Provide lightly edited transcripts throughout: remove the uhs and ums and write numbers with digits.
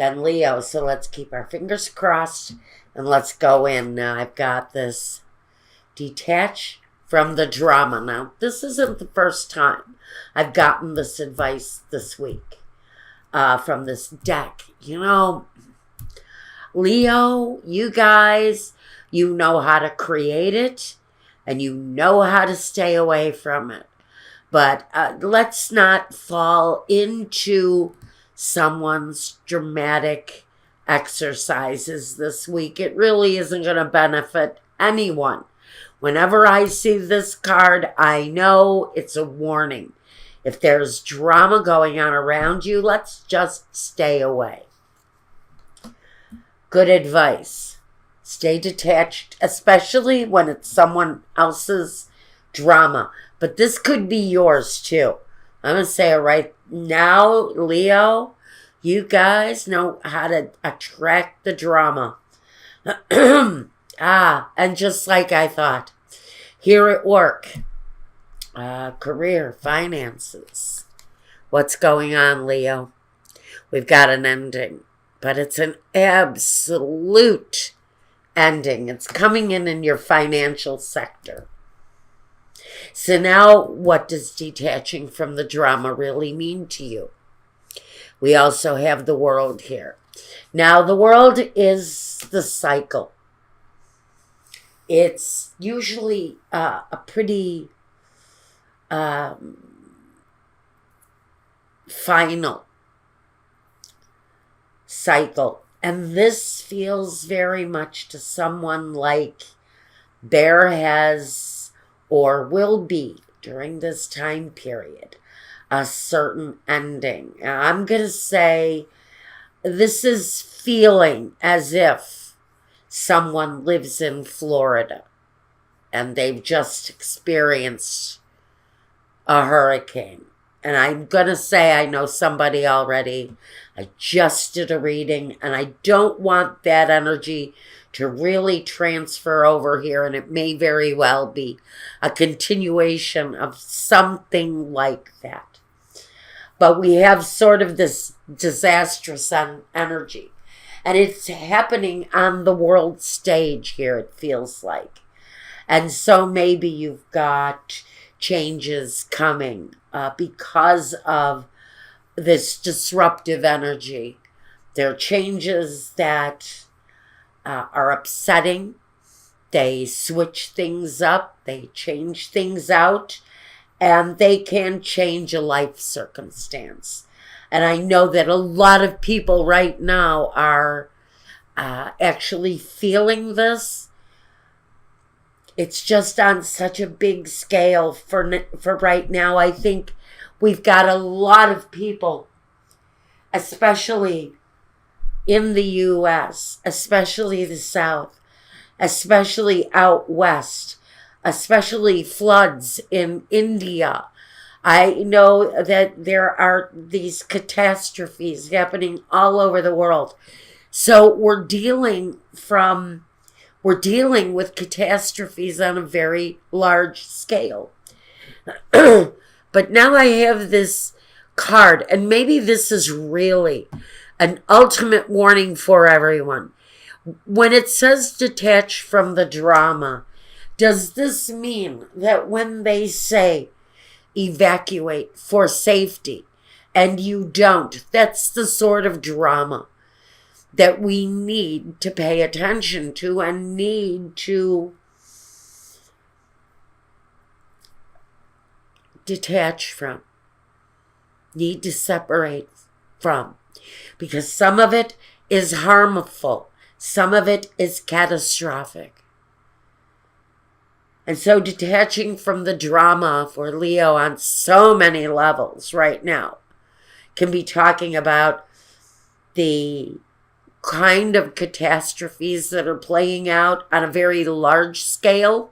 then Leo. So let's keep our fingers crossed and let's go in. Now I've got this detach from the drama. Now, this isn't the first time I've gotten this advice this week from this deck. You know, Leo, you guys, you know how to create it and you know how to stay away from it. But let's not fall into someone's dramatic exercises this week. It really isn't going to benefit anyone. Whenever I see this card, I know it's a warning. If there's drama going on around you, let's just stay away. Good advice. Stay detached, especially when it's someone else's drama. But this could be yours too. I'm going to say it right now, Leo, you guys know how to attract the drama. And just like I thought, here at work, career, finances. What's going on, Leo? We've got an ending, but it's an absolute ending. It's coming in your financial sector. So now, what does detaching from the drama really mean to you? We also have the world here. Now, the world is the cycle. It's usually a pretty final cycle. And this feels very much to someone like there has or will be during this time period a certain ending. I'm going to say this is feeling as if someone lives in Florida and they've just experienced a hurricane. And I'm going to say I know somebody already. I just did a reading and I don't want that energy to really transfer over here. And it may very well be a continuation of something like that. But we have sort of this disastrous energy. And it's happening on the world stage here, it feels like. And so maybe you've got changes coming because of this disruptive energy. There are changes that are upsetting. They switch things up. They change things out. And they can change a life circumstance. And I know that a lot of people right now are actually feeling this. It's just on such a big scale for right now. I think we've got a lot of people, especially in the U.S., especially the South, especially out West, especially floods in India. I know that there are these catastrophes happening all over the world. So we're dealing with catastrophes on a very large scale. But now I have this card, and maybe this is really an ultimate warning for everyone. When it says detach from the drama, does this mean that when they say evacuate for safety and you don't, that's the sort of drama that we need to pay attention to and need to detach from, need to separate from, because some of it is harmful, some of it is catastrophic. And so detaching from the drama for Leo on so many levels right now can be talking about the kind of catastrophes that are playing out on a very large scale,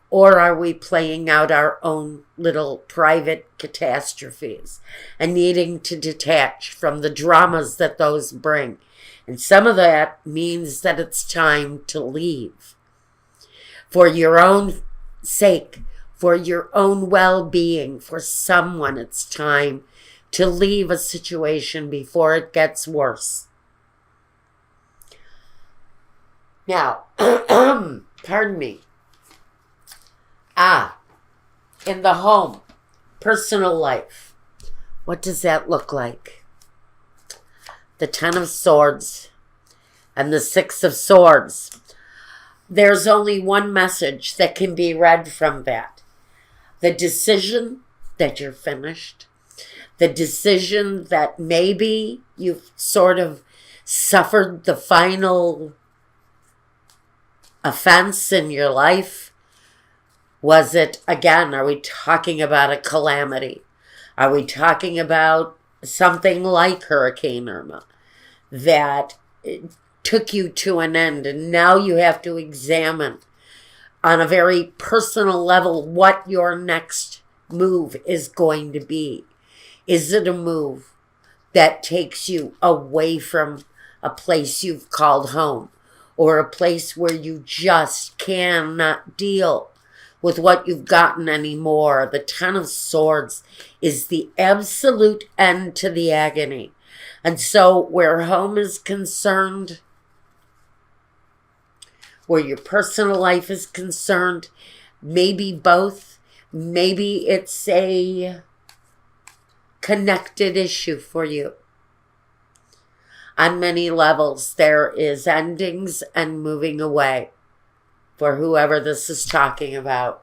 or are we playing out our own little private catastrophes and needing to detach from the dramas that those bring? And some of that means that it's time to leave. For your own sake, for your own well-being, for someone, it's time to leave a situation before it gets worse. Now, pardon me. In the home, personal life. What does that look like? The Ten of Swords and the Six of Swords. There's only one message that can be read from that. The decision that you're finished. The decision that maybe you've sort of suffered the final offense in your life. Was it, again, are we talking about a calamity? Are we talking about something like Hurricane Irma that took you to an end, and now you have to examine on a very personal level what your next move is going to be? Is it a move that takes you away from a place you've called home, or a place where you just cannot deal with what you've gotten anymore? The Ten of Swords is the absolute end to the agony. And so where home is concerned, where your personal life is concerned, maybe both, maybe it's a connected issue for you. On many levels, there is endings and moving away for whoever this is talking about.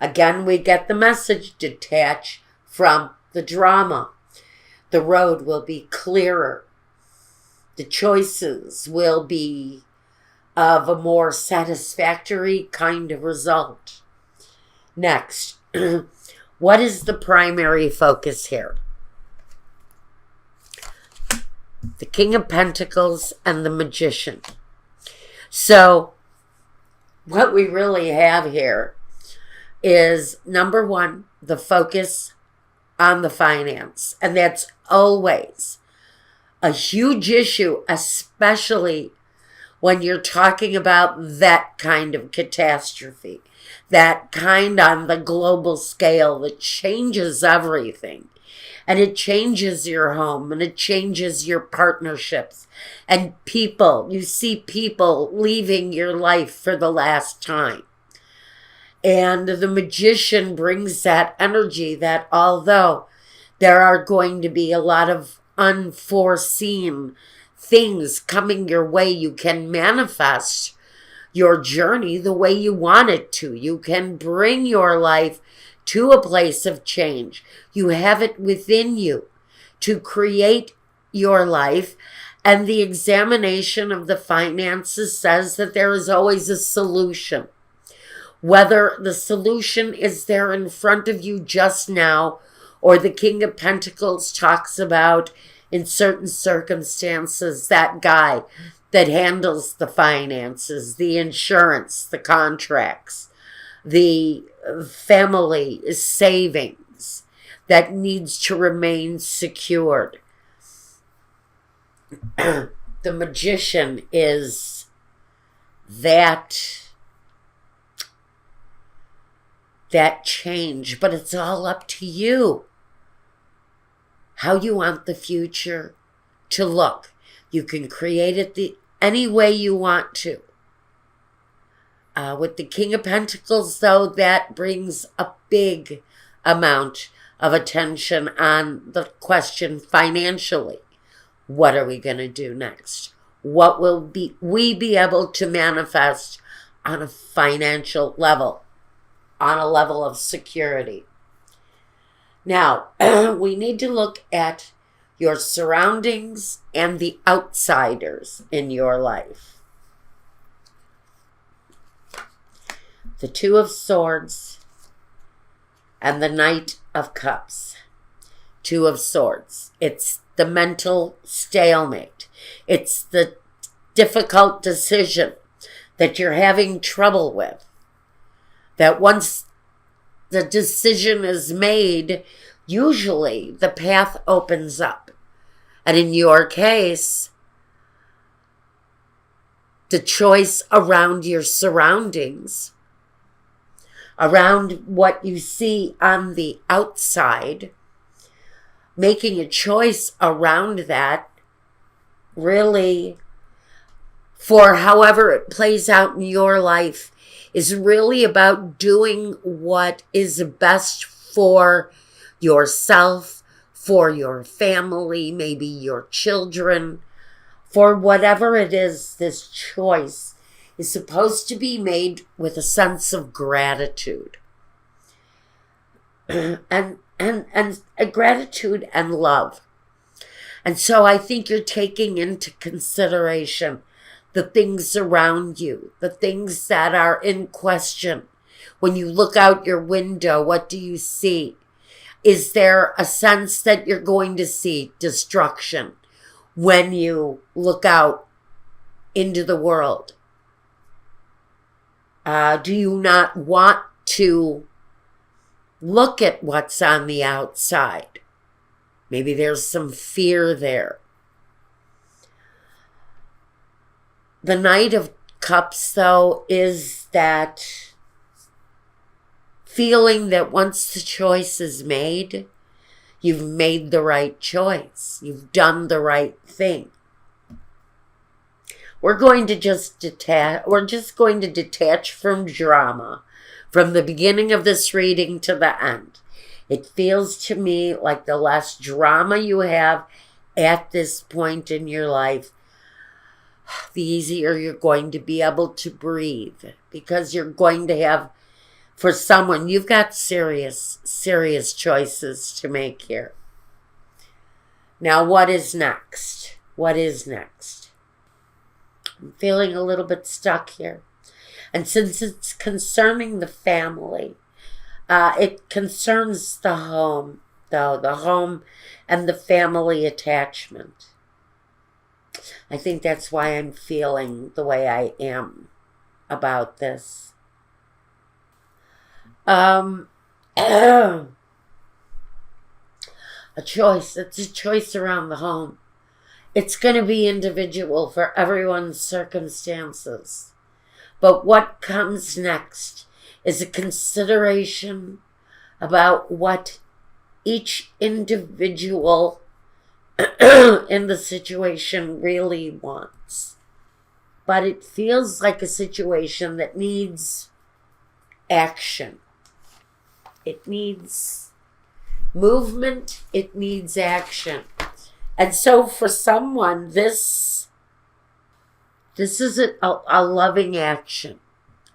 Again, we get the message: detach from the drama. The road will be clearer. The choices will be of a more satisfactory kind of result. Next, what is the primary focus here? The King of Pentacles and the Magician. So what we really have here is, number one, the focus on the finance. And that's always a huge issue, especially when you're talking about that kind of catastrophe, that kind on the global scale that changes everything. And it changes your home, and it changes your partnerships and people. You see people leaving your life for the last time. And the Magician brings that energy that although there are going to be a lot of unforeseen things coming your way, you can manifest your journey the way you want it to. You can bring your life to a place of change. You have it within you to create your life. And the examination of the finances says that there is always a solution. Whether the solution is there in front of you just now, or the King of Pentacles talks about, in certain circumstances, that guy that handles the finances, the insurance, the contracts, the family savings that needs to remain secured. The Magician is that change, but it's all up to you how you want the future to look. You can create it any way you want to. With the King of Pentacles, though, that brings a big amount of attention on the question financially. What are we going to do next? What will we be able to manifest on a financial level, on a level of security? Now, we need to look at your surroundings and the outsiders in your life. The Two of Swords and the Knight of Cups. Two of Swords. It's the mental stalemate. It's the difficult decision that you're having trouble with. That once the decision is made, usually the path opens up. And in your case, the choice around your surroundings, around what you see on the outside, making a choice around that really for however it plays out in your life is really about doing what is best for yourself, for your family, maybe your children, for whatever it is. This choice is supposed to be made with a sense of gratitude and gratitude and love. And so I think you're taking into consideration the things around you, the things that are in question. When you look out your window, what do you see? Is there a sense that you're going to see destruction when you look out into the world? Do you not want to look at what's on the outside? Maybe there's some fear there. The Knight of Cups, though, is that feeling that once the choice is made, you've made the right choice. You've done the right thing. We're going to just detach. We're just going to detach from drama, from the beginning of this reading to the end. It feels to me like the less drama you have at this point in your life, the easier you're going to be able to breathe, because you're going to have, for someone, you've got serious choices to make here. Now, what is next? What is next? I'm feeling a little bit stuck here. And since it's concerning the family, it concerns the home, though, the home and the family attachment. I think that's why I'm feeling the way I am about this. A choice. It's a choice around the home. It's going to be individual for everyone's circumstances. But what comes next is a consideration about what each individual in the situation really wants. But it feels like a situation that needs action. It needs movement. It needs action. And so for someone, this is a loving action.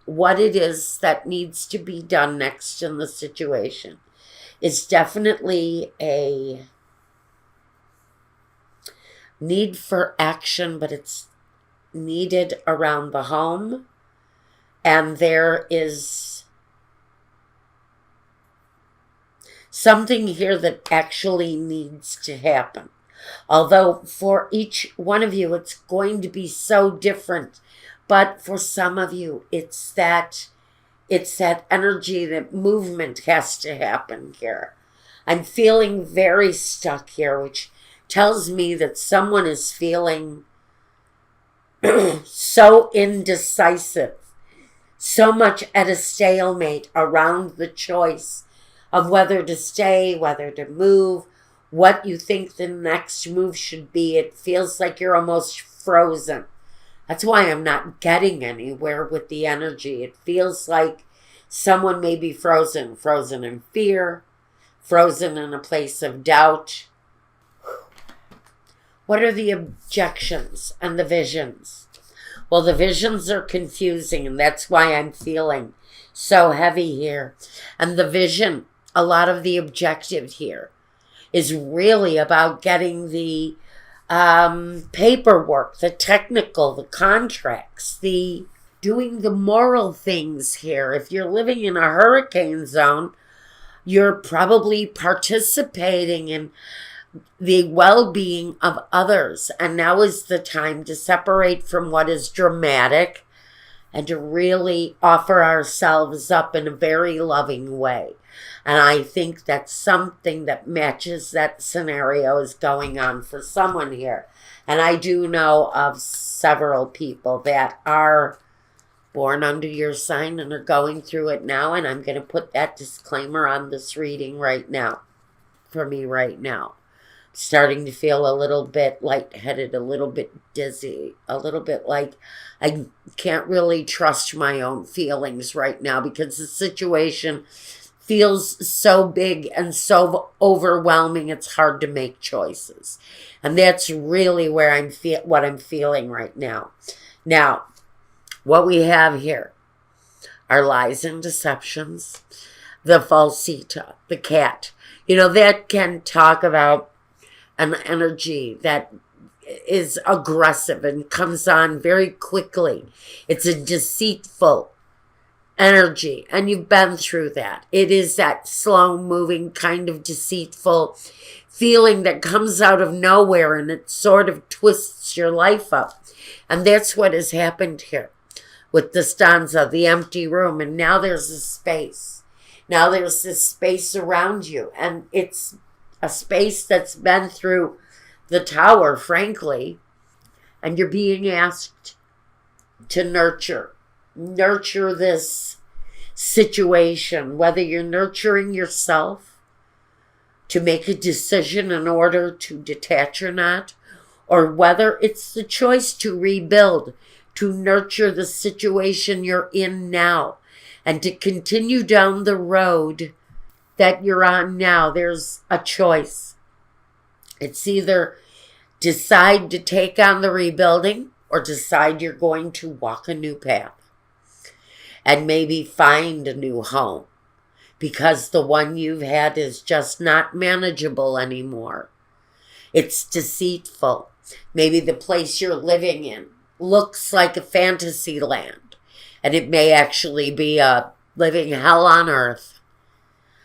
What it is that needs to be done next in the situation is definitely a need for action, but it's needed around the home. And there is something here that actually needs to happen. Although for each one of you, it's going to be so different. But for some of you, it's that energy, that movement has to happen here. I'm feeling very stuck here, which tells me that someone is feeling so indecisive, so much at a stalemate around the choice of whether to stay, whether to move, what you think the next move should be. It feels like you're almost frozen. That's why I'm not getting anywhere with the energy. It feels like someone may be frozen in fear, frozen in a place of doubt. What are the objections and the visions? Well, the visions are confusing, and that's why I'm feeling so heavy here. And the vision, a lot of the objective here, is really about getting the paperwork, the technical, the contracts, the doing the moral things here. If you're living in a hurricane zone, you're probably participating in the well-being of others. And now is the time to separate from what is dramatic and to really offer ourselves up in a very loving way. And I think that's something that matches that scenario is going on for someone here. And I do know of several people that are born under your sign and are going through it now. And I'm going to put that disclaimer on this reading right now, for me right now. Starting to feel a little bit lightheaded, a little bit dizzy, a little bit like I can't really trust my own feelings right now because the situation feels so big and so overwhelming. It's hard to make choices. And that's really where what I'm feeling right now. Now, what we have here are lies and deceptions, the falsita, the cat. That can talk about an energy that is aggressive and comes on very quickly. It's a deceitful energy, and you've been through that. It is that slow moving kind of deceitful feeling that comes out of nowhere, and it sort of twists your life up. And that's what has happened here with the stanza, the empty room. And now there's a space. Now there's this space around you, and it's a space that's been through the tower, frankly, and you're being asked to nurture this situation, whether you're nurturing yourself to make a decision in order to detach or not, or whether it's the choice to rebuild, to nurture the situation you're in now, and to continue down the road that you're on now. There's a choice. It's either decide to take on the rebuilding or decide you're going to walk a new path and maybe find a new home because the one you've had is just not manageable anymore. It's deceitful. Maybe the place you're living in looks like a fantasy land, and it may actually be a living hell on earth.